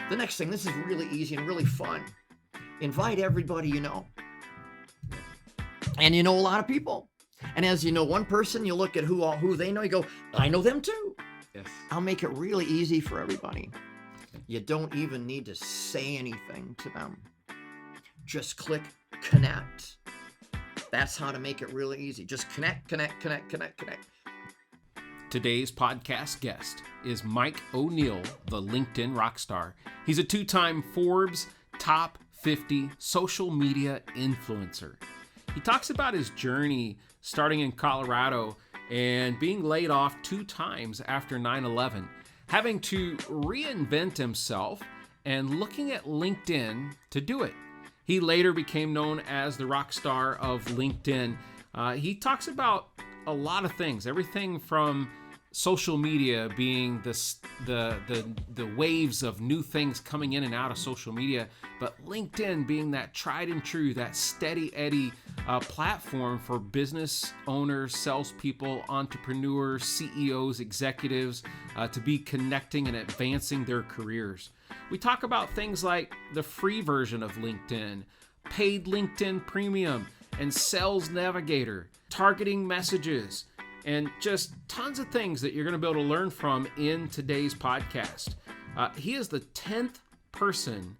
The next thing, this is really easy and really fun. Invite everybody you know. And you know a lot of people. And as you know one person, you look at who they know, you go, I know them too. Yes. I'll make it really easy for everybody. You don't even need to say anything to them. Just click connect. That's how to make it really easy. Just connect. Today's podcast guest is Mike O'Neill, the LinkedIn Rockstar. He's a 2-time Forbes Top 50 social media influencer. He talks about his journey starting in Colorado and being laid off 2 times after 9/11, having to reinvent himself and looking at LinkedIn to do it. He later became known as the Rockstar of LinkedIn. He talks about a lot of things, everything from social media being the waves of new things coming in and out of social media, but LinkedIn being that tried and true, that steady Eddie platform for business owners, salespeople, entrepreneurs, CEOs, executives to be connecting and advancing their careers. We talk about things like the free version of LinkedIn, paid LinkedIn Premium, and Sales Navigator, targeting messages, and just tons of things that you're going to be able to learn from in today's podcast. He is the 10th person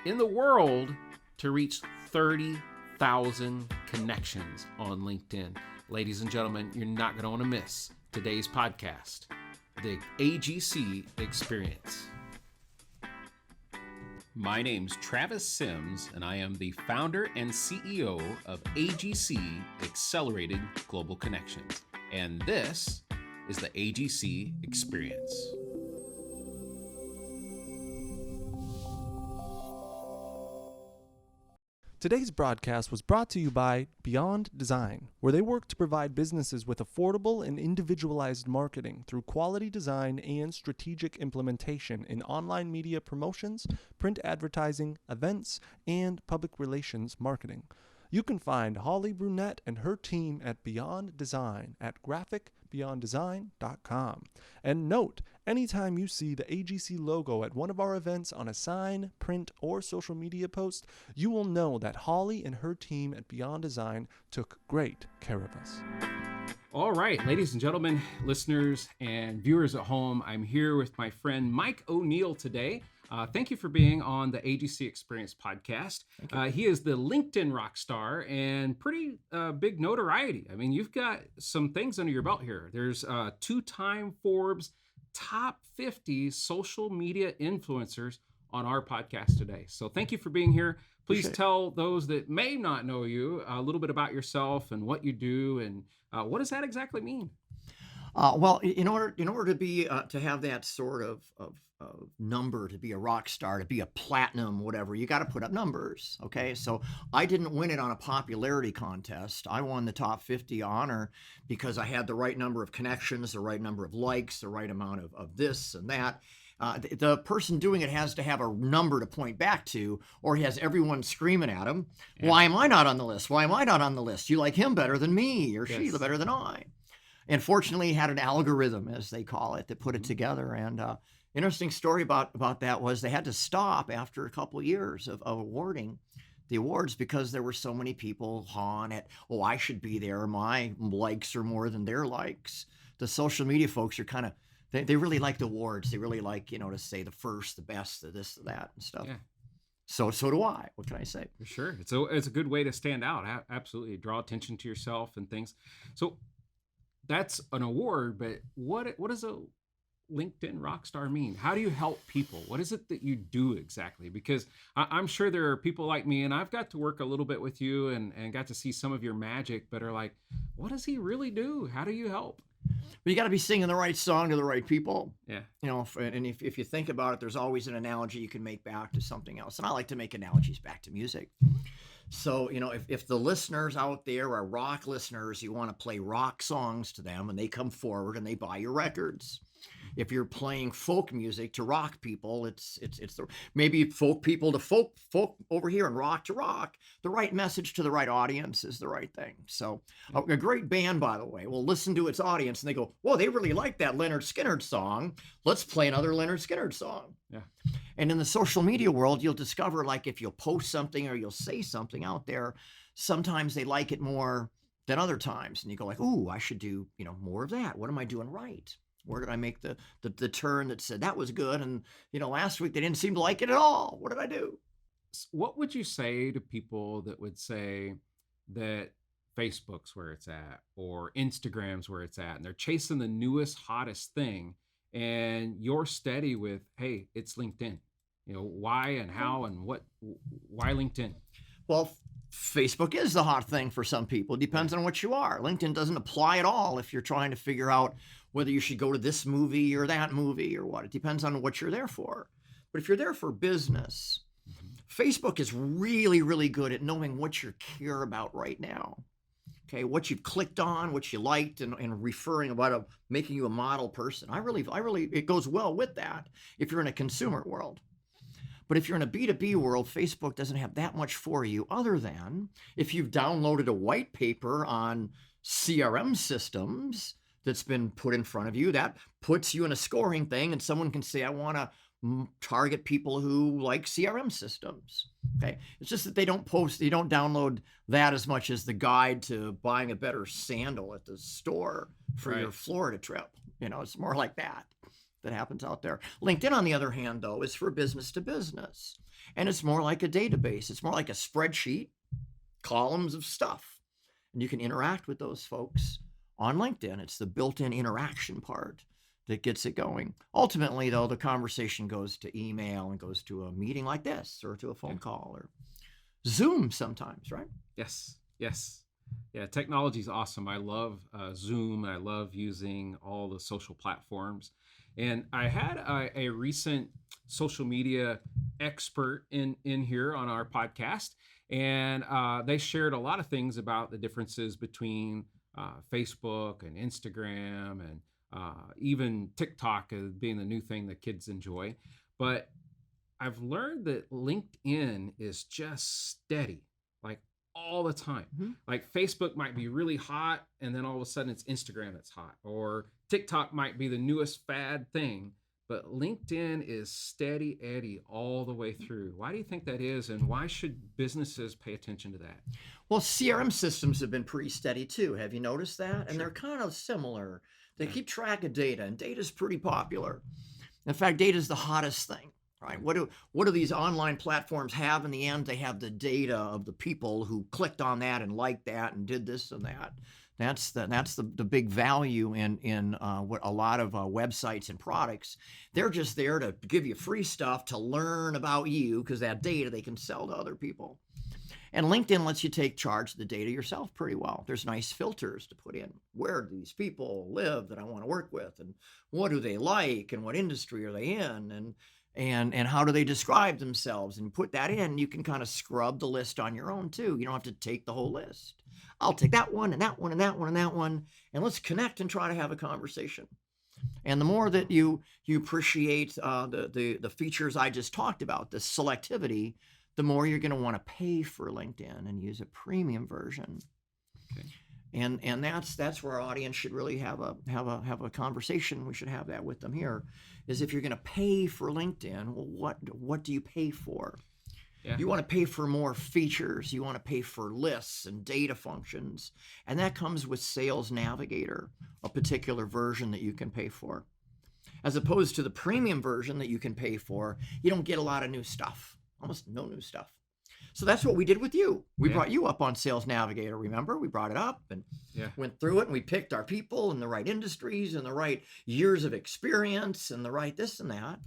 in the world to reach 30,000 connections on LinkedIn. Ladies and gentlemen, you're not going to want to miss today's podcast, the AGC Experience. My name's Travis Sims, and I am the founder and CEO of AGC Accelerated Global Connections. And this is the AGC Experience. Today's broadcast was brought to you by Beyond Design, where they work to provide businesses with affordable and individualized marketing through quality design and strategic implementation in online media promotions, print advertising, events, and public relations marketing. You can find Holly Brunette and her team at Beyond Design at graphicbeyonddesign.com. And note, anytime you see the AGC logo at one of our events on a sign, print, or social media post, you will know that Holly and her team at Beyond Design took great care of us. All right, ladies and gentlemen, listeners and viewers at home, I'm here with my friend Mike O'Neill today. Thank you for being on the AGC Experience podcast. He is the LinkedIn Rockstar and pretty big notoriety. I mean, you've got some things under your belt here. There's 2-time Forbes Top 50 social media influencers on our podcast today. So thank you for being here. Please tell those that may not know you a little bit about yourself and what you do, and what does that exactly mean? Well, in order to be to have that sort of number, to be a rock star, to be a platinum, whatever, you got to put up numbers. Okay, so I didn't win it on a popularity contest. I won the top 50 honor because I had the right number of connections, the right number of likes, the right amount of this and that. The person doing it has to have a number to point back to, or he has everyone screaming at him. Yeah. Why am I not on the list? Why am I not on the list? You like him better than me, or she better than I. And fortunately, he had an algorithm, as they call it, that put it together. And interesting story about that was they had to stop after a couple of years of awarding the awards because there were so many people hawing at, oh, I should be there. My likes are more than their likes. The social media folks are kind of, they really like the awards. They really like, to say the first, the best, the this, the that and stuff. Yeah. So do I. What can I say? For sure. It's a good way to stand out. Absolutely. Draw attention to yourself and things. So that's an award, but what does a LinkedIn Rockstar mean? How do you help people? What is it that you do exactly? Because I'm sure there are people like me, and I've got to work a little bit with you and got to see some of your magic, but are like, what does he really do? How do you help? Well, you got to be singing the right song to the right people. Yeah. And if you think about it, there's always an analogy you can make back to something else. And I like to make analogies back to music. So, if the listeners out there are rock listeners, you want to play rock songs to them and they come forward and they buy your records. If you're playing folk music to rock people, it's maybe folk people to folk over here and rock to rock. The right message to the right audience is the right thing. So a great band, by the way, will listen to its audience and they go, whoa, they really like that Lynyrd Skynyrd song. Let's play another Lynyrd Skynyrd song. Yeah. And in the social media world, you'll discover, like, if you'll post something or you'll say something out there, sometimes they like it more than other times. And you go like, ooh, I should do, more of that. What am I doing right? Where did I make the turn that said that was good? And, last week they didn't seem to like it at all. What did I do? What would you say to people that would say that Facebook's where it's at or Instagram's where it's at, and they're chasing the newest, hottest thing, and you're steady with, hey, it's LinkedIn. Why and how and what? Why LinkedIn? Well, Facebook is the hot thing for some people. It depends on what you are. LinkedIn doesn't apply at all if you're trying to figure out whether you should go to this movie or that movie or what. It depends on what you're there for. But if you're there for business, Facebook is really, really good at knowing what you care about right now. Okay, what you've clicked on, what you liked, and referring about making you a model person. I really, it goes well with that if you're in a consumer world. But if you're in a B2B world, Facebook doesn't have that much for you, other than if you've downloaded a white paper on CRM systems that's been put in front of you, that puts you in a scoring thing, and someone can say, I want to target people who like CRM systems. Okay, it's just that they don't download that as much as the guide to buying a better sandal at the store for your Florida trip. It's more like that happens out there. LinkedIn, on the other hand, though, is for business to business. And it's more like a database. It's more like a spreadsheet, columns of stuff. And you can interact with those folks on LinkedIn. It's the built-in interaction part that gets it going. Ultimately, though, the conversation goes to email and goes to a meeting like this, or to a phone call, or Zoom sometimes, right? Yes. Yeah, technology is awesome. I love Zoom. I love using all the social platforms. And I had a recent social media expert in here on our podcast, and they shared a lot of things about the differences between Facebook and Instagram and even TikTok as being the new thing that kids enjoy. But I've learned that LinkedIn is just steady, like all the time. Mm-hmm. Like Facebook might be really hot, and then all of a sudden it's Instagram that's hot, or TikTok might be the newest fad thing, but LinkedIn is steady Eddie all the way through. Why do you think that is, and why should businesses pay attention to that? Well, CRM systems have been pretty steady too. Have you noticed that? And they're kind of similar. They keep track of data, and data is pretty popular. In fact, data is the hottest thing, right? What do these online platforms have in the end? They have the data of the people who clicked on that and liked that and did this and that. That's the big value in what a lot of websites and products. They're just there to give you free stuff to learn about you, because that data they can sell to other people. And LinkedIn lets you take charge of the data yourself pretty well. There's nice filters to put in. Where do these people live that I want to work with? And what do they like? And what industry are they in? And how do they describe themselves? And put that in. You can kind of scrub the list on your own too. You don't have to take the whole list. I'll take that one and that one and that one and that one, and let's connect and try to have a conversation. And the more that you appreciate the features I just talked about, the selectivity, the more you're going to want to pay for LinkedIn and use a premium version. Okay. And that's where our audience should really have a conversation. We should have that with them here. Is if you're going to pay for LinkedIn, well, what do you pay for? Yeah. You want to pay for more features. You want to pay for lists and data functions. And that comes with Sales Navigator, a particular version that you can pay for. As opposed to the premium version that you can pay for, you don't get a lot of new stuff, almost no new stuff. So that's what we did with you. We brought you up on Sales Navigator, remember? We brought it up and went through it, and we picked our people in the right industries and the right years of experience and the right this and that.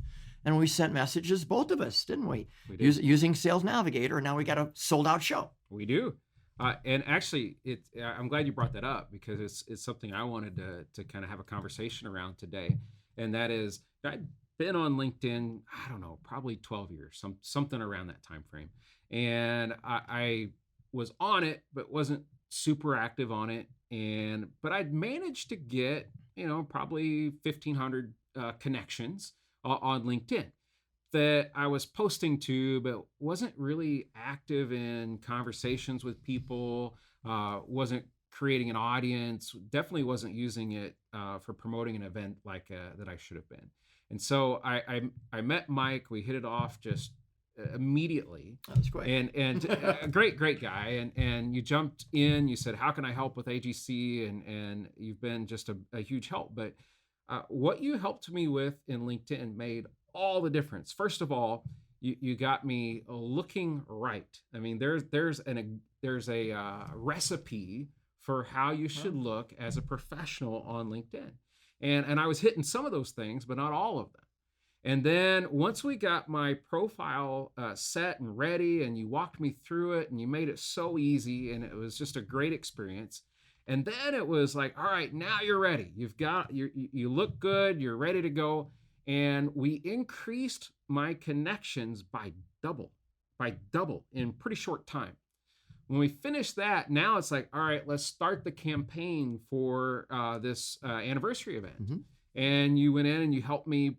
And we sent messages, both of us, didn't we? We did. Using Sales Navigator, and now we got a sold-out show. We do. And actually, I'm glad you brought that up, because it's something I wanted to kind of have a conversation around today. And that is, I've been on LinkedIn, I don't know, probably 12 years, something around that time frame. And I was on it, but wasn't super active on it. But I'd managed to get, probably 1,500 connections on LinkedIn that I was posting to, but wasn't really active in conversations with people, wasn't creating an audience. Definitely wasn't using it for promoting an event like that I should have been. And so I met Mike. We hit it off just immediately. That's great. And a great guy. And you jumped in. You said, "How can I help with AGC?" And you've been just a huge help. But what you helped me with in LinkedIn made all the difference. First of all, you got me looking right. I mean, there's a recipe for how you should look as a professional on LinkedIn. And I was hitting some of those things, but not all of them. And then once we got my profile set and ready, and you walked me through it, and you made it so easy, and it was just a great experience. And then it was like, all right, now you're ready. You look good. You're ready to go. And we increased my connections by double in pretty short time. When we finished that, now it's like, all right, let's start the campaign for this anniversary event. Mm-hmm. And you went in and you helped me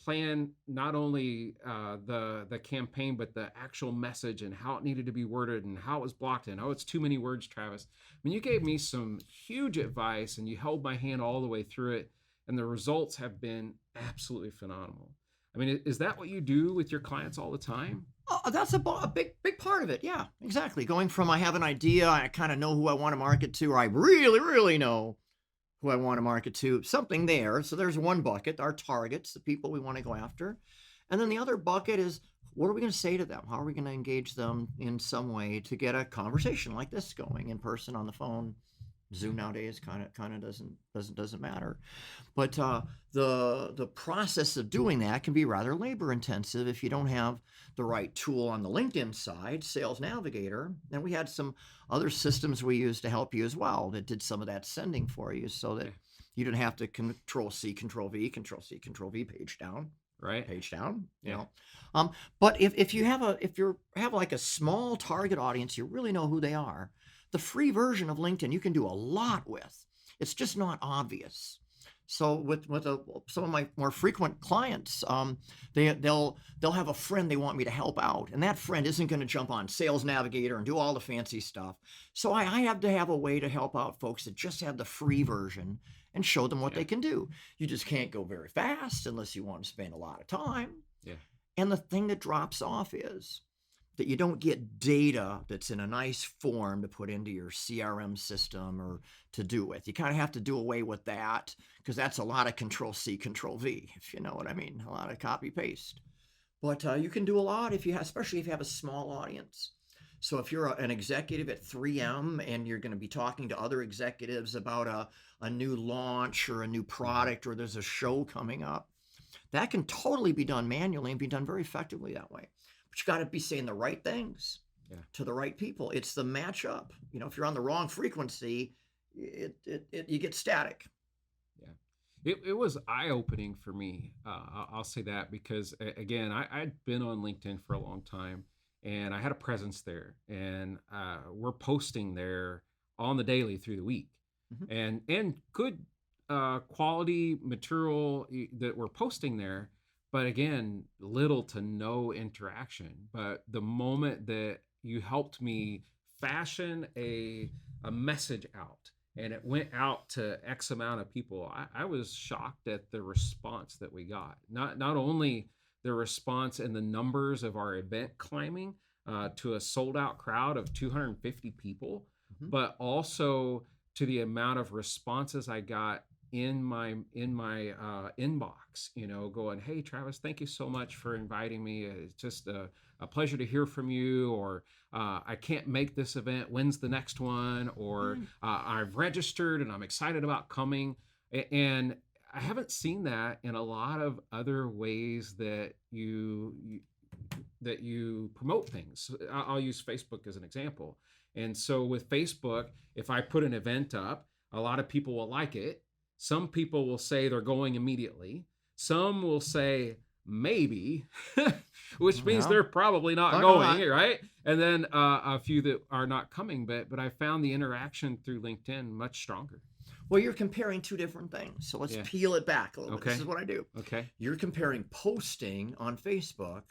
plan not only the campaign, but the actual message and how it needed to be worded and how it was blocked in. Oh, it's too many words, Travis. I mean, you gave me some huge advice, and you held my hand all the way through it. And the results have been absolutely phenomenal. I mean, is that what you do with your clients all the time? That's a big part of it. Yeah, exactly. Going from I have an idea, I kind of know who I want to market to, or I really know who I want to market to, something there. So there's one bucket, our targets, the people we want to go after. And then the other bucket is, what are we going to say to them? How are we going to engage them in some way to get a conversation like this going in person, on the phone? Zoom nowadays kind of doesn't matter, but the process of doing that can be rather labor intensive if you don't have the right tool on the LinkedIn side, Sales Navigator. And we had some other systems we used to help you as well that did some of that sending for you, so that you didn't have to Control-C, Control-V, Control-C, Control-V, page down. Right. Page down. Yeah. But if you have like a small target audience, you really know who they are. The free version of LinkedIn you can do a lot with. It's just not obvious. So with some of my more frequent clients, they'll have a friend they want me to help out, and that friend isn't going to jump on Sales Navigator and do all the fancy stuff. So I have to have a way to help out folks that just have the free version and show them what they can do. You just can't go very fast unless you want to spend a lot of time. Yeah. And the thing that drops off is that you don't get data that's in a nice form to put into your CRM system or to do with. You kind of have to do away with that, because that's a lot of Control-C, Control-V, if you know what I mean, a lot of copy-paste. But you can do a lot, especially if you have a small audience. So if you're an executive at 3M and you're going to be talking to other executives about a new launch or a new product, or there's a show coming up, that can totally be done manually and be done very effectively that way. But you got to be saying the right things to the right people. It's the matchup. If you're on the wrong frequency, you get static. Yeah, it was eye-opening for me. I'll say that because, again, I'd been on LinkedIn for a long time, and I had a presence there, and we're posting there on the daily through the week, and good quality material that we're posting there. But again, little to no interaction. But the moment that you helped me fashion a message out, and it went out to X amount of people, I was shocked at the response that we got. Not only the response and the numbers of our event climbing to a sold out crowd of 250 people, but also to the amount of responses I got in my inbox, going, "Hey, Travis, thank you so much for inviting me. It's just a pleasure to hear from you," or "I can't make this event. When's the next one?" Or "I've registered and I'm excited about coming." And I haven't seen that in a lot of other ways that you promote things. I'll use Facebook as an example. And so with Facebook, if I put an event up, a lot of people will like it. Some people will say they're going immediately. Some will say maybe, which means they're probably not going, right? And then a few that are not coming. But I found the interaction through LinkedIn much stronger. Well, you're comparing two different things. So let's peel it back a little bit. This is what I do. Okay. You're comparing posting on Facebook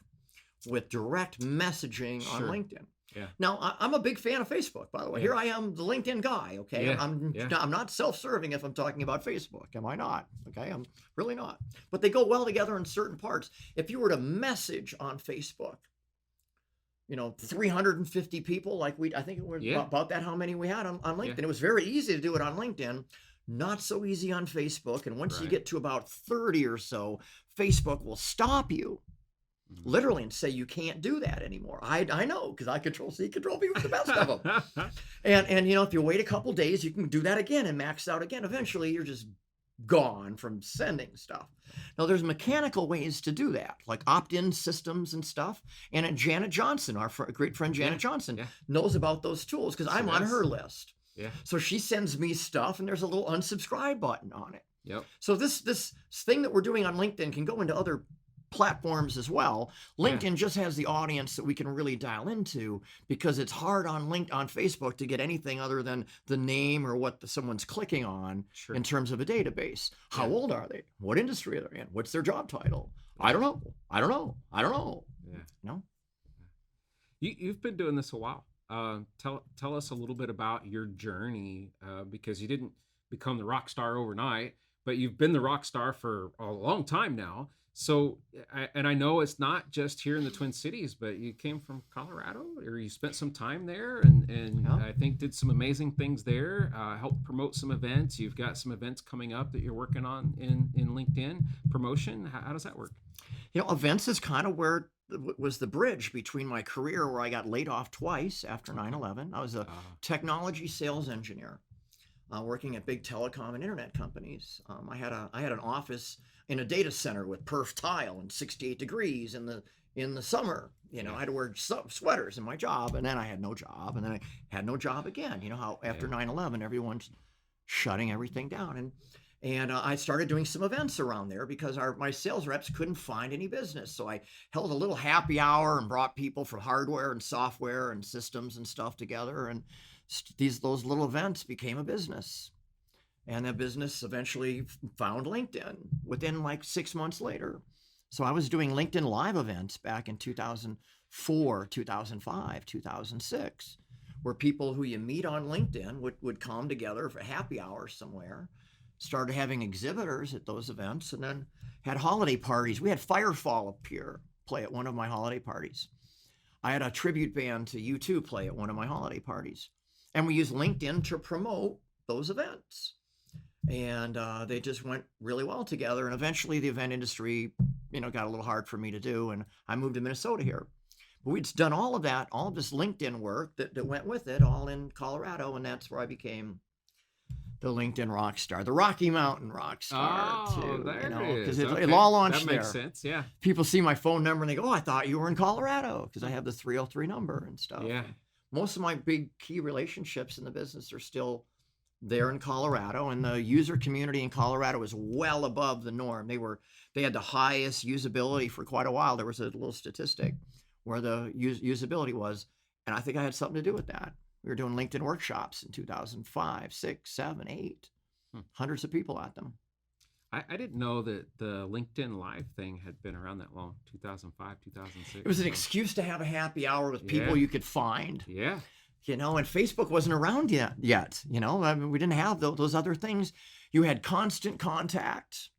with direct messaging on LinkedIn. Yeah. Now, I'm a big fan of Facebook, by the way. Yeah. Here I am, the LinkedIn guy, okay? Yeah. I'm Yeah. I'm not self-serving if I'm talking about Facebook, am I not? Okay, I'm really not. But they go well together in certain parts. If you were to message on Facebook, 350 people, I think it was Yeah. about that, how many we had on LinkedIn. Yeah. It was very easy to do it on LinkedIn, not so easy on Facebook. And once you Right. get to about 30 or so, Facebook will stop you literally and say you can't do that anymore. I know, because I control C, control V with the best of them. And if you wait a couple days, you can do that again and max out again. Eventually, you're just gone from sending stuff. Now, there's mechanical ways to do that, like opt-in systems and stuff. And Janet Johnson, our great friend Janet Johnson, Yeah. knows about those tools because I'm on her list. Yeah. So she sends me stuff, and there's a little unsubscribe button on it. Yep. So this thing that we're doing on LinkedIn can go into other platforms as well. LinkedIn just has the audience that we can really dial into, because it's hard on Facebook to get anything other than the name or what someone's clicking on Sure. in terms of a database. How Yeah. old are they? What industry are they in? What's their job title? I don't know. Yeah. No. You've been doing this a while. Tell us a little bit about your journey, because you didn't become the rock star overnight, but you've been the rock star for a long time now. So, and I know it's not just here in the Twin Cities, but you came from Colorado, or you spent some time there, and Yeah. I think did some amazing things there. Helped promote some events. You've got some events coming up that you're working on in LinkedIn promotion. How does that work? Events is kind of where was the bridge between my career, where I got laid off twice after 9/11. I was a technology sales engineer, working at big telecom and internet companies. I had an office in a data center with perf tile and 68 degrees in the summer. I had to wear sweaters in my job, and then I had no job, and then I had no job again. You know how after 9/11 everyone's shutting everything down, and I started doing some events around there because my sales reps couldn't find any business. So I held a little happy hour and brought people from hardware and software and systems and stuff together, and those little events became a business. And that business eventually found LinkedIn within like 6 months later. So I was doing LinkedIn live events back in 2004, 2005, 2006, where people who you meet on LinkedIn would come together for happy hour somewhere, started having exhibitors at those events, and then had holiday parties. We had Firefall play at one of my holiday parties. I had a tribute band to U2 play at one of my holiday parties. And we used LinkedIn to promote those events. And they just went really well together. And eventually the event industry, got a little hard for me to do. And I moved to Minnesota here. But we'd done all of that, all of this LinkedIn work that went with it, all in Colorado. And that's where I became the LinkedIn Rockstar, the Rocky Mountain Rockstar, too. There it because is. it all launched that makes there. sense. Yeah. People see my phone number and they go, "Oh, I thought you were in Colorado," because I have the 303 number and stuff. Yeah. Most of my big key relationships in the business are still there in Colorado, and the user community in Colorado is well above the norm. They had the highest usability for quite a while. There was a little statistic where the usability was, and I think I had something to do with that. We were doing LinkedIn workshops in 2005, 6, 7, 8, hundreds of people at them. I didn't know that the LinkedIn Live thing had been around that long, 2005, 2006. It was an excuse to have a happy hour with people you could find. Yeah. And Facebook wasn't around yet. I mean, we didn't have those other things. You had constant contact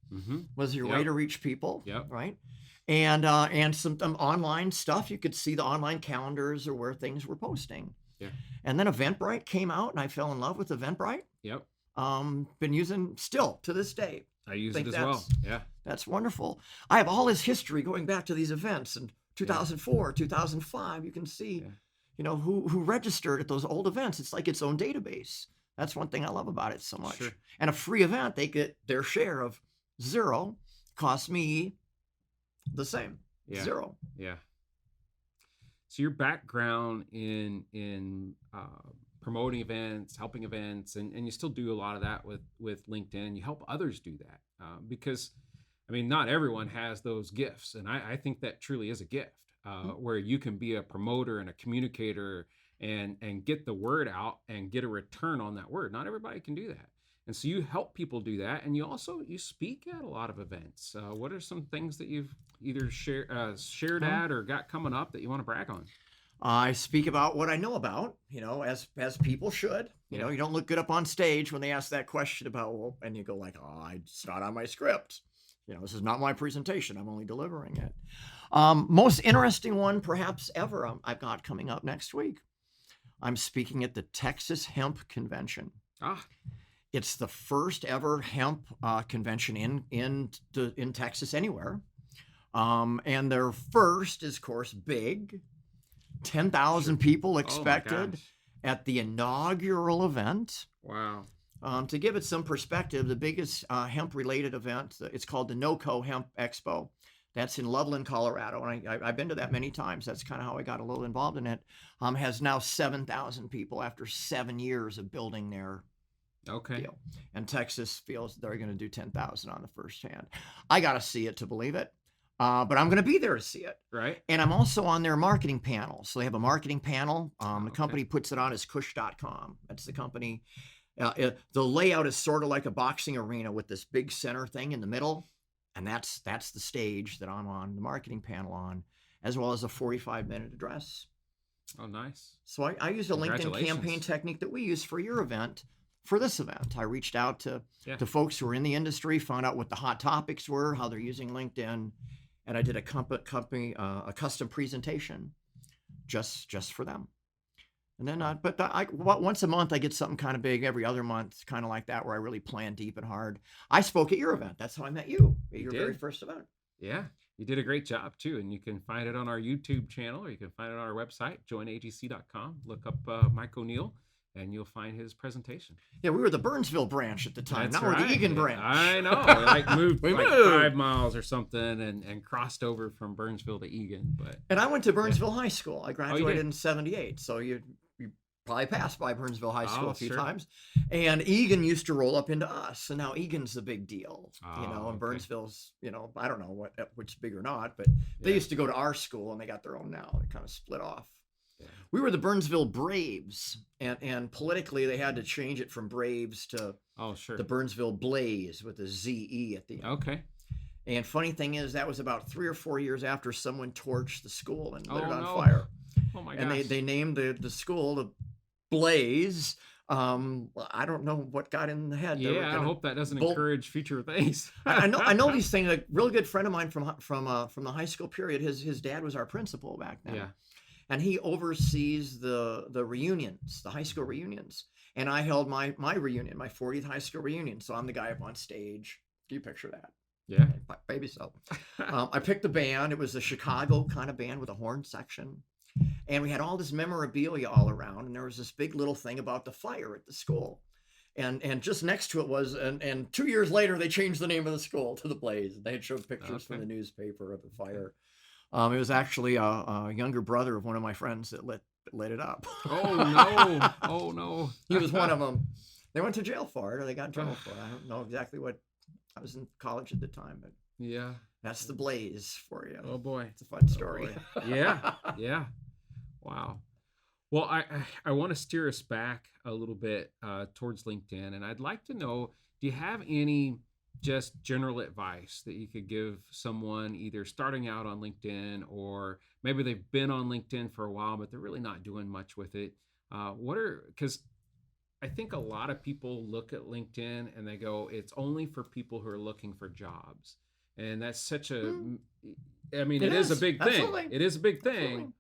was your way to reach people, right? And some online stuff. You could see the online calendars or where things were posting. Yeah. And then Eventbrite came out, and I fell in love with Eventbrite. Yep. Been using still to this day. I use it as well. Yeah. That's wonderful. I have all this history going back to these events in 2004, 2005. You can see, who registered at those old events. It's like its own database. That's one thing I love about it so much. Sure. And a free event, they get their share of zero. Costs me the same. Yeah. Zero. Yeah. So your background in promoting events, helping events, and you still do a lot of that with LinkedIn. You help others do that because, not everyone has those gifts, and I think that truly is a gift where you can be a promoter and a communicator and get the word out and get a return on that word. Not everybody can do that. And so you help people do that, and you speak at a lot of events. What are some things that you've either shared at or got coming up that you want to brag on? I speak about what I know about, as people should. You don't look good up on stage when they ask that question about, well, and you go like, oh, it's not on my script. This is not my presentation. I'm only delivering it. Most interesting one perhaps ever I've got coming up next week. I'm speaking at the Texas Hemp Convention. It's the first ever hemp convention in Texas anywhere. And their first is, of course, big. 10,000 people expected at the inaugural event. Wow. To give it some perspective, the biggest hemp-related event, it's called the NOCO Hemp Expo. That's in Loveland, Colorado, and I've been to that many times. That's kind of how I got a little involved in it. Has now 7,000 people after 7 years of building their deal. And Texas feels they're going to do 10,000 on the first hand. I got to see it to believe it. But I'm going to be there to see it. Right. And I'm also on their marketing panel. So they have a marketing panel. The company puts it on as Kush.com. That's the company. The layout is sort of like a boxing arena with this big center thing in the middle. And that's the stage that I'm on the marketing panel on, as well as a 45-minute address. Oh, nice. So I used a LinkedIn campaign technique that we use for your event. For this event, I reached out to folks who are in the industry, found out what the hot topics were, how they're using LinkedIn. And I did a custom presentation just for them. And then, once a month, I get something kind of big. Every other month, kind of like that, where I really plan deep and hard. I spoke at your event. That's how I met you at your very first event. Yeah, you did a great job, too. And you can find it on our YouTube channel, or you can find it on our website, joinagc.com. Look up Mike O'Neill, and you'll find his presentation. Yeah, we were the Burnsville branch at the time. That's now right. We're the Egan branch. I know. Moved we like moved 5 miles or something and crossed over from Burnsville to Egan. And I went to Burnsville High School. I graduated in 78. So you probably passed by Burnsville High School a few times. And Egan used to roll up into us. And now Egan's the big deal. And Burnsville's, I don't know which is big or not, but they used to go to our school and they got their own now. They kind of split off. We were the Burnsville Braves, and politically they had to change it from Braves to the Burnsville Blaze with a Z-E at the end. Okay. And funny thing is, that was about 3 or 4 years after someone torched the school and lit it on fire. Oh my gosh. And they named the school the Blaze. I don't know what got in the head. Yeah, I hope that doesn't encourage future things. I know these things. A real good friend of mine from the high school period. His dad was our principal back then. Yeah. And he oversees the reunions, the high school reunions. And I held my reunion, my 40th high school reunion. So I'm the guy up on stage. Do you picture that? Yeah. Maybe so. I picked the band. It was a Chicago kind of band with a horn section. And we had all this memorabilia all around. And there was this big little thing about the fire at the school. And just next to it was, and 2 years later, they changed the name of the school to the Blaze. They had showed pictures from the newspaper of the fire. It was actually a younger brother of one of my friends that lit it up. Oh, no. Oh, no. He was one of them. They went to jail for it, or they got in trouble for it. I don't know exactly what. I was in college at the time, but that's the Blaze for you. Oh, boy. It's a fun story. Yeah. Wow. Well, I want to steer us back a little bit towards LinkedIn, and I'd like to know, do you have any just general advice that you could give someone either starting out on LinkedIn, or maybe they've been on LinkedIn for a while, but they're really not doing much with it? Because I think a lot of people look at LinkedIn and they go, it's only for people who are looking for jobs. And that's such a, it is a big thing. Absolutely. It is a big thing. Absolutely.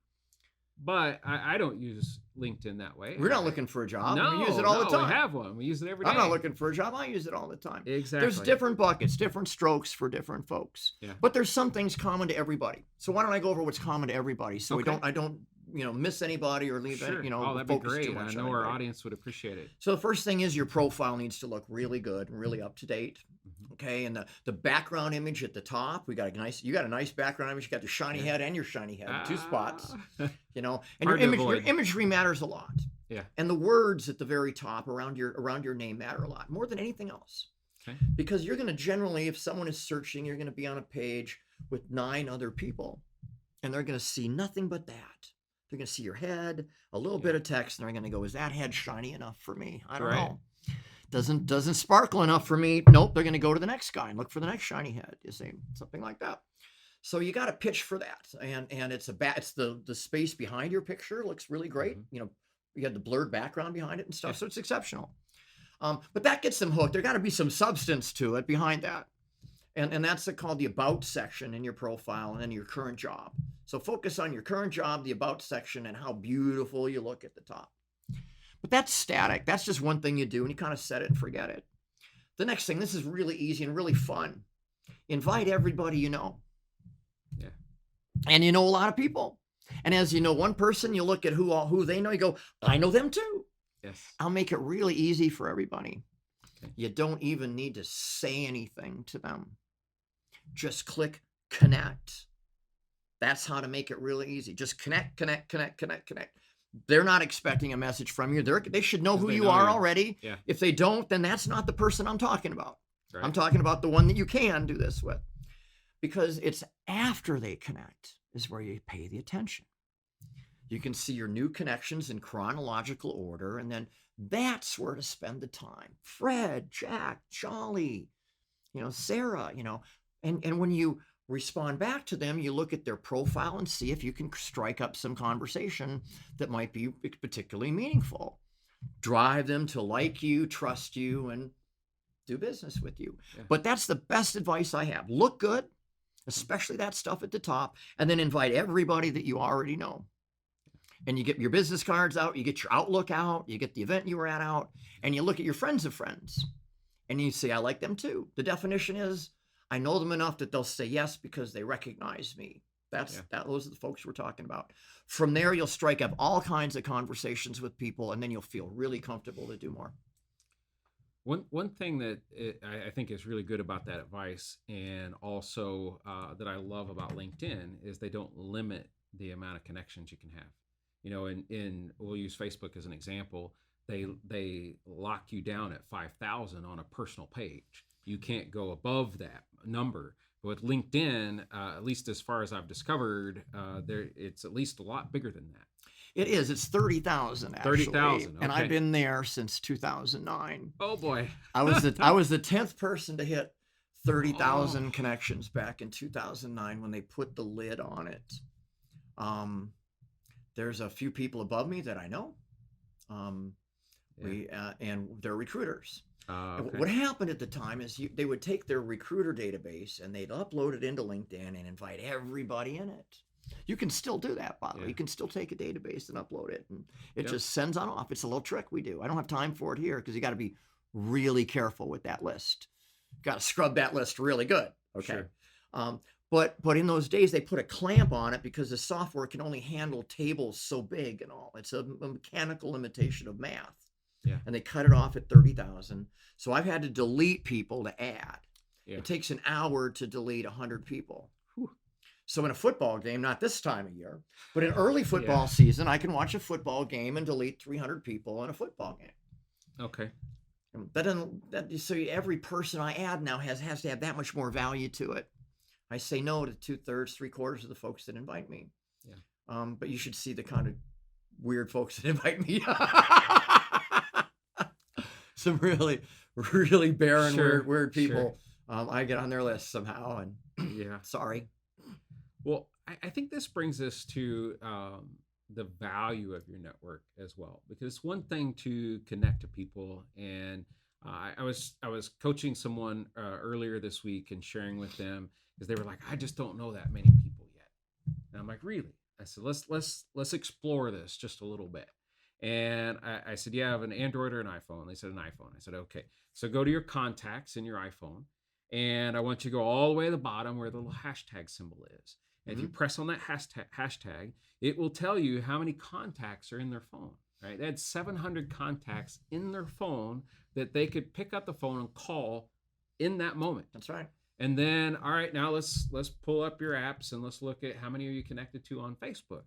But I don't use LinkedIn that way. We're not looking for a job. No, we use it all the time. We have one. We use it every day. I'm not looking for a job. I use it all the time. Exactly. There's different buckets, different strokes for different folks. Yeah. But there's some things common to everybody. So why don't I go over what's common to everybody, so I don't miss anybody or leave that'd focus be great. too much. I know our audience would appreciate it. So the first thing is your profile needs to look really good and really up to date. Okay, and the background image at the top, you got a nice background image. You got the shiny head and your shiny head, 2 spots. And your imagery matters a lot. Yeah. And the words at the very top around your name matter a lot, more than anything else. Okay. Because you're going to generally, if someone is searching, you're going to be on a page with 9 other people, and they're going to see nothing but that. They're going to see your head, a little bit of text, and they're going to go, is that head shiny enough for me? I don't know. Doesn't sparkle enough for me. Nope, they're going to go to the next guy and look for the next shiny head. You see, something like that. So you got to pitch for that, and it's the space behind your picture looks really great. Mhm. You have the blurred background behind it and stuff, Yeah. so it's exceptional. But that gets them hooked. There got to be some substance to it behind that, and that's called the about section in your profile, and then your current job. So focus on your current job, the about section, and how beautiful you look at the top. But that's static. That's just one thing you do, and you kind of set it and forget it. The next thing, this is really easy and really fun. Invite everybody you know. Yeah. And you know a lot of people. And as you know one person, you look at who they know, you go, I know them too. Yes. I'll make it really easy for everybody. Okay. You don't even need to say anything to them. Just click connect. That's how to make it really easy. Just connect, connect, connect, connect, connect. They're not expecting a message from you. They should know 'Cause who they you know are you. already. Yeah. If they don't, then that's not the person I'm talking about. Right. I'm talking about the one that you can do this with. Because it's after they connect is where you pay the attention. You can see your new connections in chronological order, and then that's where to spend the time. Fred, Jack, Charlie, Sarah, and when you respond back to them, you look at their profile and see if you can strike up some conversation that might be particularly meaningful. Drive them to like you, trust you, and do business with you. Yeah. But that's the best advice I have. Look good, especially that stuff at the top, and then invite everybody that you already know. And you get your business cards out, you get your Outlook out, you get the event you were at out, and you look at your friends of friends, and you say, I like them too. The definition is, I know them enough that they'll say yes because they recognize me. Those are the folks we're talking about. From there, you'll strike up all kinds of conversations with people, and then you'll feel really comfortable to do more. One thing that I think is really good about that advice, and also that I love about LinkedIn, is they don't limit the amount of connections you can have. We'll use Facebook as an example. They lock you down at 5,000 on a personal page. You can't go above that number. But with LinkedIn, at least as far as I've discovered, it's at least a lot bigger than that. It is. It's 30,000 actually. 30,000. And Okay. I've been there since 2009. Oh boy. I was the 10th person to hit 30,000 connections back in 2009 when they put the lid on it. There's a few people above me that I know. And they're recruiters. Okay. What happened at the time is they would take their recruiter database and they'd upload it into LinkedIn and invite everybody in it. You can still do that, by the way. You can still take a database and upload it, and it just sends on off. It's a little trick we do. I don't have time for it here because you got to be really careful with that list. Got to scrub that list really good. Okay. Sure. But in those days they put a clamp on it because the software can only handle tables so big and all. It's a mechanical limitation of math. Yeah. And they cut it off at 30,000. So I've had to delete people to add. Yeah. It takes an hour to delete 100 people. Whew. So in a football game, not this time of year, but in early football season, I can watch a football game and delete 300 people in a football game. Okay. So every person I add now has to have that much more value to it. I say no to 2/3, 3/4 of the folks that invite me. Yeah. But you should see the kind of weird folks that invite me. Some really, really barren, weird people. Sure. I get on their list somehow, and Yeah. sorry. Well, I think this brings us to the value of your network as well, because it's one thing to connect to people. And I was coaching someone earlier this week and sharing with them because they were like, I just don't know that many people yet. And I'm like, really? I said, let's explore this just a little bit. And I said, you have an Android or an iPhone? They said an iPhone. I said, okay. So go to your contacts in your iPhone, and I want you to go all the way to the bottom where the little hashtag symbol is. And if you press on that hashtag, it will tell you how many contacts are in their phone, right? They had 700 contacts in their phone that they could pick up the phone and call in that moment. That's right. And then, all right, now let's pull up your apps and let's look at how many are you connected to on Facebook.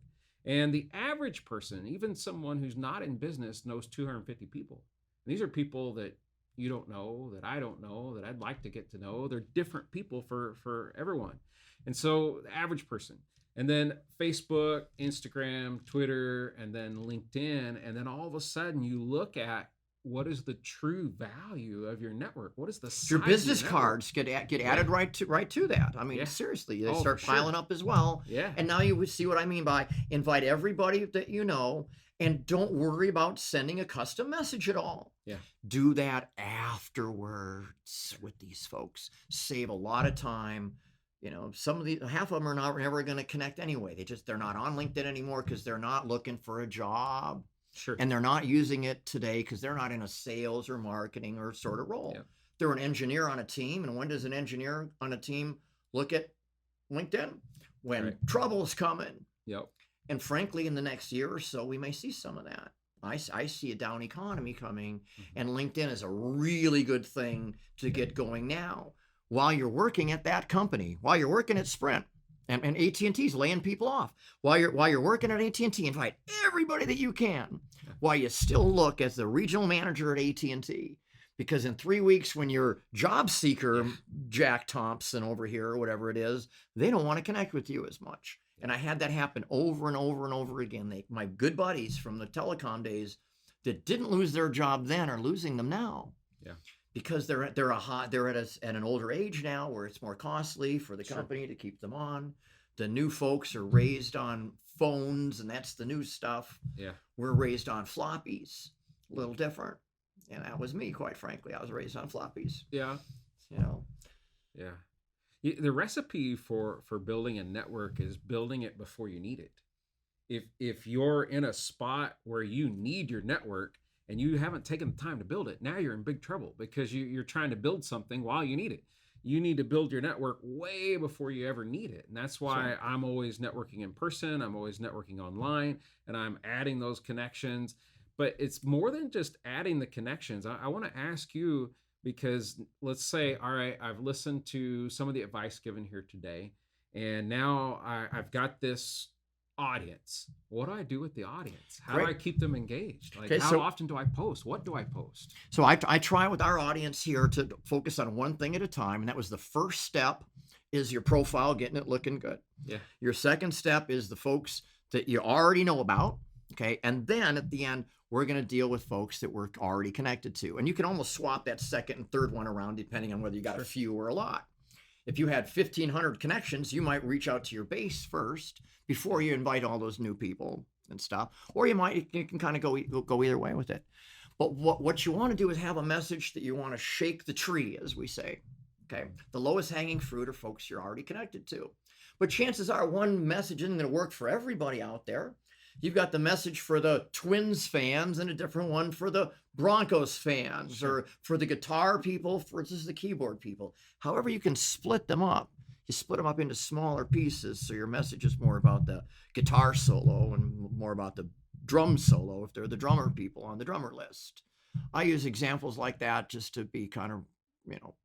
And the average person, even someone who's not in business, knows 250 people. And these are people that you don't know, that I don't know, that I'd like to get to know. They're different people for everyone. And so the average person, and then Facebook, Instagram, Twitter, and then LinkedIn. And then all of a sudden you look at what is the true value of your network? What is the size Your of your business network? cards get added right to that. I mean, Yeah. seriously, they Oh, start for sure. piling up as well. Yeah. And now you would see what I mean by invite everybody that you know, and don't worry about sending a custom message at all. Yeah. Do that afterwards with these folks. Save a lot of time. You know, half of them are never going to connect anyway. They're not on LinkedIn anymore because they're not looking for a job. Sure. And they're not using it today because they're not in a sales or marketing or sort of role. Yeah. They're an engineer on a team. And when does an engineer on a team look at LinkedIn? When trouble's coming. Yep. And frankly, in the next year or so, we may see some of that. I see a down economy coming, and LinkedIn is a really good thing to get going now while you're working at that company, while you're working at Sprint. And AT&T's laying people off. While you're working at AT&T, invite everybody that you can. While you still look as the regional manager at AT&T, because in 3 weeks, when your job seeker Jack Thompson over here or whatever it is, they don't want to connect with you as much. And I had that happen over and over and over again. My good buddies from the telecom days that didn't lose their job then are losing them now. Yeah. Because they're at an older age now where it's more costly for the company to keep them on. The new folks are raised on phones, and that's the new stuff. Yeah. We're raised on floppies, a little different. And that was me, quite frankly. I was raised on floppies. Yeah. You know. Yeah. The recipe for building a network is building it before you need it. If you're in a spot where you need your network, and you haven't taken the time to build it, now you're in big trouble because you're trying to build something while you need it. You need to build your network way before you ever need it. And that's why I'm always networking in person. I'm always networking online, and I'm adding those connections. But it's more than just adding the connections. I want to ask you, because let's say, all right, I've listened to some of the advice given here today, and now I've got this audience. What do I do with the audience? How do I keep them engaged? Like, how often do I post? What do I post? So I try with our audience here to focus on one thing at a time. And that was the first step is your profile, getting it looking good. Yeah. Your second step is the folks that you already know about. Okay. And then at the end, we're going to deal with folks that we're already connected to. And you can almost swap that second and third one around depending on whether you got a few or a lot. If you had 1,500 connections, you might reach out to your base first before you invite all those new people and stuff. Or you can kind of go either way with it. But what you want to do is have a message that you want to shake the tree, as we say. Okay. The lowest hanging fruit are folks you're already connected to. But chances are one message isn't going to work for everybody out there. You've got the message for the Twins fans and a different one for the Broncos fans, or for the guitar people versus the keyboard people. However, you can split them up. You split them up into smaller pieces, so your message is more about the guitar solo and more about the drum solo if they're the drummer people on the drummer list. I use examples like that just to be kind of,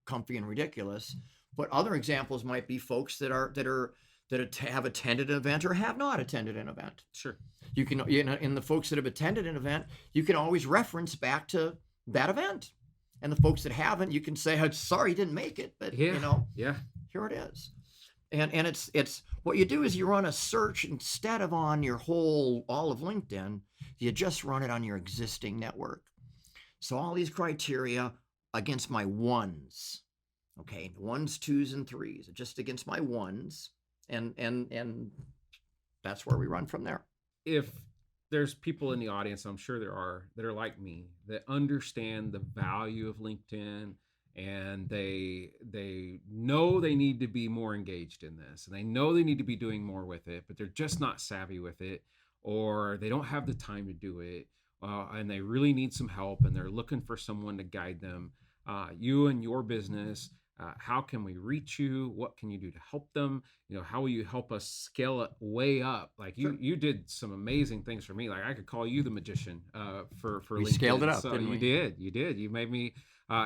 comfy and ridiculous. But other examples might be folks that have attended an event or have not attended an event. Sure. You can, in the folks that have attended an event, you can always reference back to that event. And the folks that haven't, you can say, I'm sorry you didn't make it, but here it is. And it's what you do is you run a search instead of on your all of LinkedIn, you just run it on your existing network. So all these criteria against my ones, okay, ones, twos, and threes, just against my ones. And that's where we run from there. If there's people in the audience, I'm sure there are, that are like me, that understand the value of LinkedIn, and they know they need to be more engaged in this, and they know they need to be doing more with it, but they're just not savvy with it, or they don't have the time to do it, and they really need some help, and they're looking for someone to guide them. You and your business, how can we reach you? What can you do to help them? How will you help us scale it way up? Like you did some amazing things for me. Like I could call you the magician for we LinkedIn. Scaled it up, so didn't we? You did. You made me.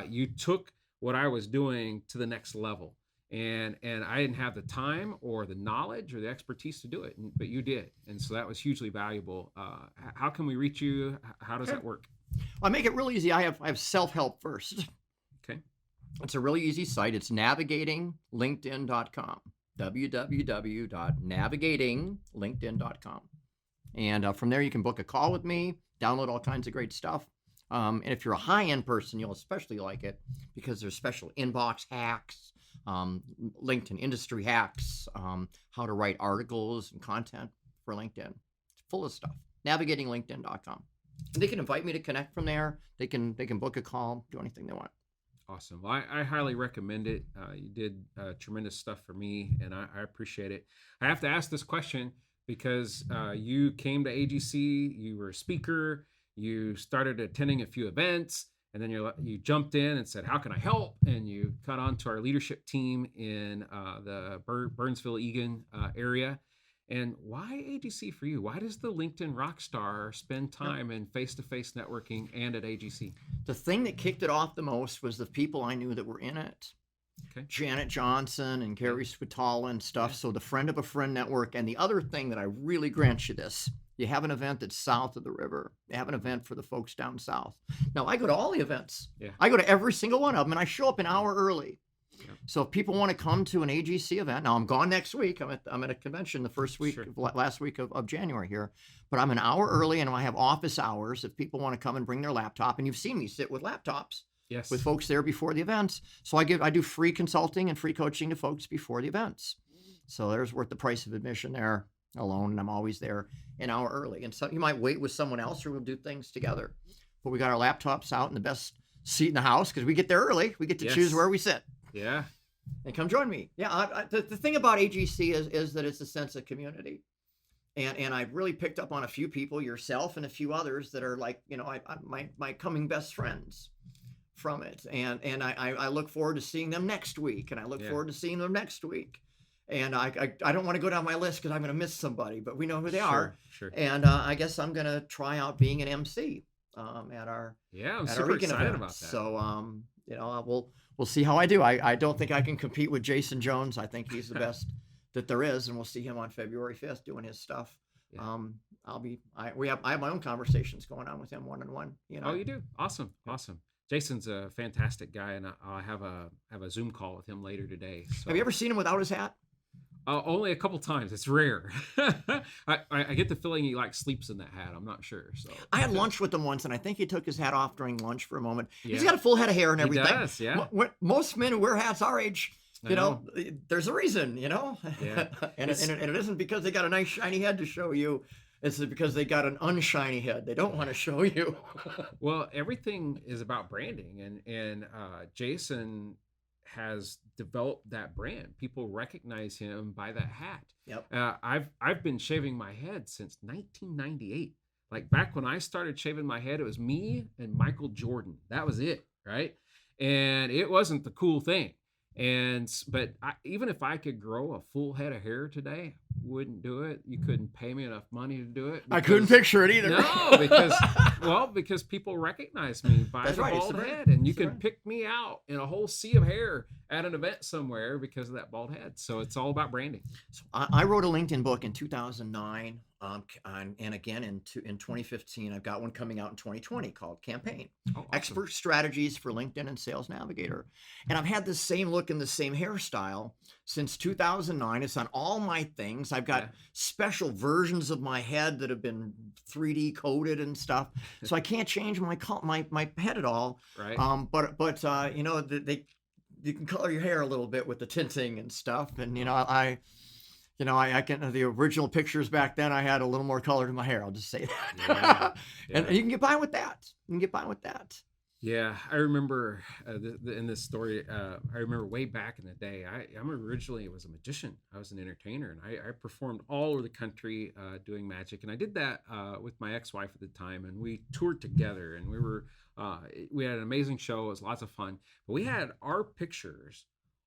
You took what I was doing to the next level, and I didn't have the time or the knowledge or the expertise to do it, but you did, and so that was hugely valuable. How can we reach you? How does that work? I make it really easy. I have self-help first. Okay. It's a really easy site. It's navigatinglinkedin.com. www.navigatinglinkedin.com. And from there, you can book a call with me, download all kinds of great stuff. And if you're a high-end person, you'll especially like it because there's special inbox hacks, LinkedIn industry hacks, how to write articles and content for LinkedIn. It's full of stuff. NavigatingLinkedIn.com. And they can invite me to connect from there. They can book a call, do anything they want. Awesome. Well, I highly recommend it. You did tremendous stuff for me, and I appreciate it. I have to ask this question because you came to AGC, you were a speaker, you started attending a few events, and then you jumped in and said, how can I help? And you got onto our leadership team in the Burnsville-Egan area. And why AGC for you? Why does the LinkedIn Rockstar spend time in face-to-face networking and at AGC? The thing that kicked it off the most was the people I knew that were in it. Okay. Janet Johnson and Gary Switala and stuff. So the friend of a friend network. And the other thing that I really grant you this, you have an event that's south of the river. You have an event for the folks down south. Now, I go to all the events. Yeah. I go to every single one of them, and I show up an hour early. Yep. So if people want to come to an AGC event, now I'm gone next week. I'm at a convention the first week, Sure. last week of January here, but I'm an hour early and I have office hours if people want to come and bring their laptop. And you've seen me sit with laptops Yes. with folks there before the events. So I do free consulting and free coaching to folks before the events. So there's worth the price of admission there alone. And I'm always there an hour early. And so you might wait with someone else or we'll do things together. But we got our laptops out in the best seat in the house because we get there early. We get to choose where we sit. Yeah. And come join me. Yeah, the thing about AGC is that it's a sense of community. And I've really picked up on a few people, yourself and a few others that are like, my coming best friends from it. And I look forward to seeing them next week. And I look forward to seeing them next week. And I don't want to go down my list because I'm going to miss somebody, but we know who they are. Sure. And I guess I'm going to try out being an MC at our I'm at super our weekend excited event. about that. So we'll see how I do. I don't think I can compete with Jason Jones. I think he's the best that there is, and we'll see him on February 5th doing his stuff. Yeah. I have my own conversations going on with him one-on-one. Oh, you do? Awesome. Jason's a fantastic guy, and I'll have a Zoom call with him later today. So. Have you ever seen him without his hat? Only a couple times. It's rare. I get the feeling he sleeps in that hat. I'm not sure. So I had lunch with him once, and I think he took his hat off during lunch for a moment. Yeah. He's got a full head of hair and everything. He does, yeah. Most men who wear hats our age, there's a reason, Yeah. and it isn't because they got a nice shiny head to show you. It's because they got an unshiny head. They don't want to show you. Well, everything is about branding, and Jason has developed that brand. People recognize him by that hat. Yep. I've been shaving my head since 1998. Like back when I started shaving my head, it was me and Michael Jordan. That was it, right? And it wasn't the cool thing. But even if I could grow a full head of hair today, wouldn't do it. You couldn't pay me enough money to do it. I couldn't picture it either. No, because people recognize me by the bald head, and you can pick me out in a whole sea of hair at an event somewhere because of that bald head. So it's all about branding. So I wrote a LinkedIn book in 2009, and again in 2015. I've got one coming out in 2020 called Campaign. Awesome. Expert Strategies for LinkedIn and Sales Navigator. And I've had the same look and the same hairstyle since 2009. It's on all my things. I've got special versions of my head that have been 3D coded and stuff. So I can't change my head at all. Right. But you can color your hair a little bit with the tinting and stuff. And I can, the original pictures back then, I had a little more color to my hair. I'll just say that. Yeah. And you can get by with that. Yeah, I remember in this story, I remember way back in the day, I'm originally was a magician. I was an entertainer, and I performed all over the country doing magic. And I did that with my ex-wife at the time, and we toured together, and we had an amazing show. It was lots of fun. But we had our pictures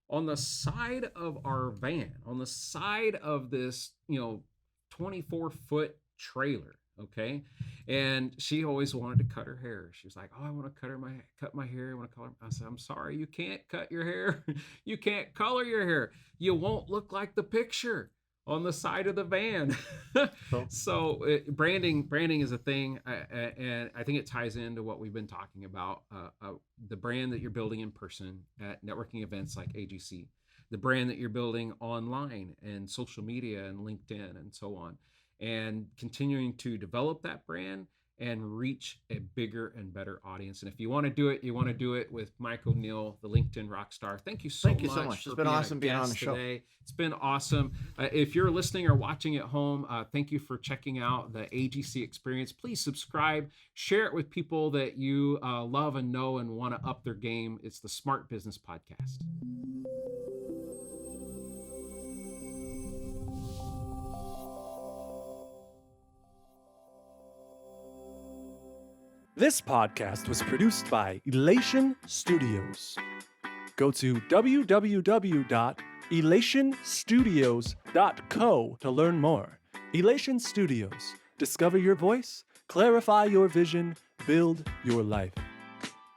on the side of our van, on the side of this, 24-foot trailer. Okay. And she always wanted to cut her hair. She was like, oh, I want to cut my hair. I want to color. I said, I'm sorry, you can't cut your hair. You can't color your hair. You won't look like the picture on the side of the van. So branding is a thing. And I think it ties into what we've been talking about, the brand that you're building in person at networking events like AGC, the brand that you're building online and social media and LinkedIn and so on. And continuing to develop that brand and reach a bigger and better audience. And if you want to do it, you want to do it with Mike O'Neill, the LinkedIn Rockstar. Thank you so much. It's been awesome being on the show today. It's been awesome. If you're listening or watching at home, thank you for checking out the AGC experience. Please subscribe, share it with people that you love and know and want to up their game. It's the Smart Business Podcast. This podcast was produced by Elation Studios. Go to www.elationstudios.co to learn more. Elation Studios. Discover your voice, clarify your vision, build your life.